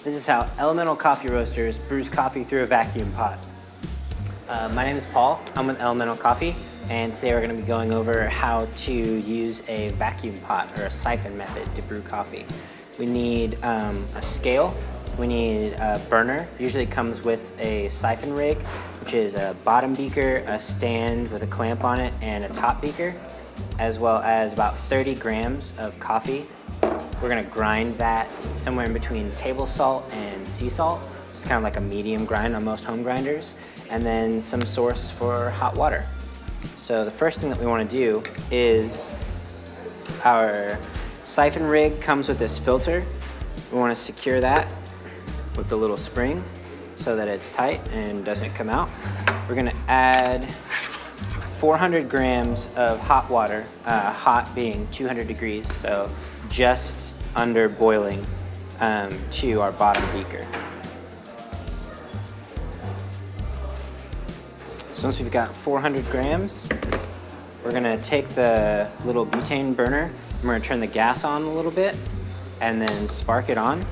This is how Elemental Coffee Roasters brews coffee through a vacuum pot. My name is Paul, I'm with Elemental Coffee, and today we're going to be going over how to use a vacuum pot or a siphon method to brew coffee. We need a scale, we need a burner, usually comes with a siphon rig, which is a bottom beaker, a stand with a clamp on it, and a top beaker, as well as about 30 grams of coffee. We're gonna grind that somewhere in between table salt and sea salt. It's kind of like a medium grind on most home grinders. And then some source for hot water. So the first thing that we wanna do is our siphon rig comes with this filter. We wanna secure that with the little spring so that it's tight and doesn't come out. We're gonna add 400 grams of hot water, hot being 200 degrees, so just under boiling, to our bottom beaker. So once we've got 400 grams, we're gonna take the little butane burner, and we're gonna turn the gas on a little bit, and then spark it on.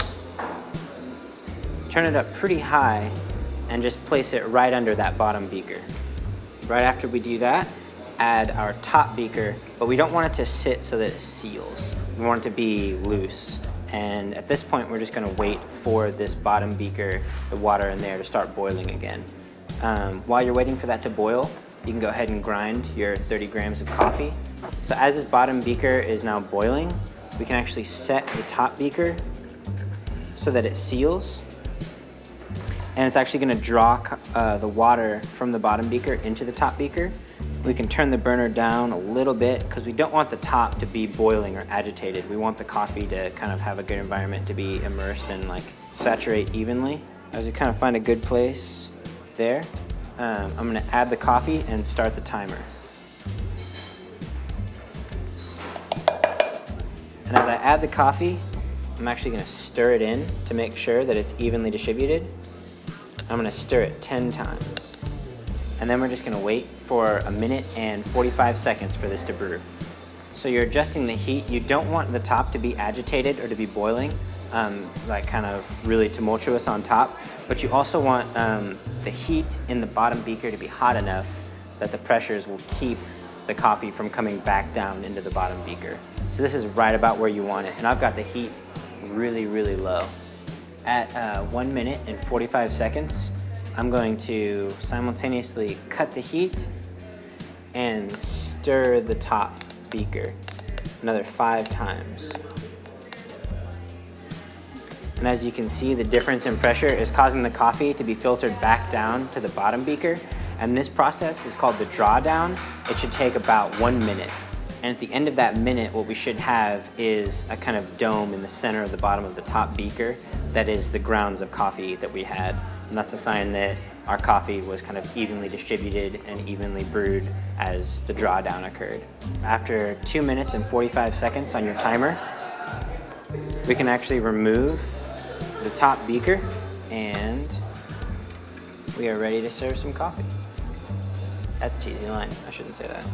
Turn it up pretty high, and just place it right under that bottom beaker. Right after we do that, add our top beaker, but we don't want it to sit so that it seals. We want it to be loose. And at this point, we're just gonna wait for this bottom beaker, the water in there, to start boiling again. While you're waiting for that to boil, you can go ahead and grind your 30 grams of coffee. So as this bottom beaker is now boiling, we can actually set the top beaker so that it seals. And it's actually gonna draw the water from the bottom beaker into the top beaker. We can turn the burner down a little bit because we don't want the top to be boiling or agitated. We want the coffee to kind of have a good environment to be immersed and like saturate evenly. As we kind of find a good place there, I'm gonna add the coffee and start the timer. And as I add the coffee, I'm actually gonna stir it in to make sure that it's evenly distributed. I'm gonna stir it 10 times. And then we're just gonna wait for 1 minute and 45 seconds for this to brew. So you're adjusting the heat. You don't want the top to be agitated or to be boiling, like kind of really tumultuous on top, but you also want the heat in the bottom beaker to be hot enough that the pressures will keep the coffee from coming back down into the bottom beaker. So this is right about where you want it. And I've got the heat really, really low. At 1 minute and 45 seconds, I'm going to simultaneously cut the heat and stir the top beaker another 5 times. And as you can see, the difference in pressure is causing the coffee to be filtered back down to the bottom beaker. And this process is called the drawdown. It should take about 1 minute. And at the end of that minute, what we should have is a kind of dome in the center of the bottom of the top beaker that is the grounds of coffee that we had. And that's a sign that our coffee was kind of evenly distributed and evenly brewed as the drawdown occurred. After 2 minutes and 45 seconds on your timer, we can actually remove the top beaker and we are ready to serve some coffee. That's a cheesy line, I shouldn't say that.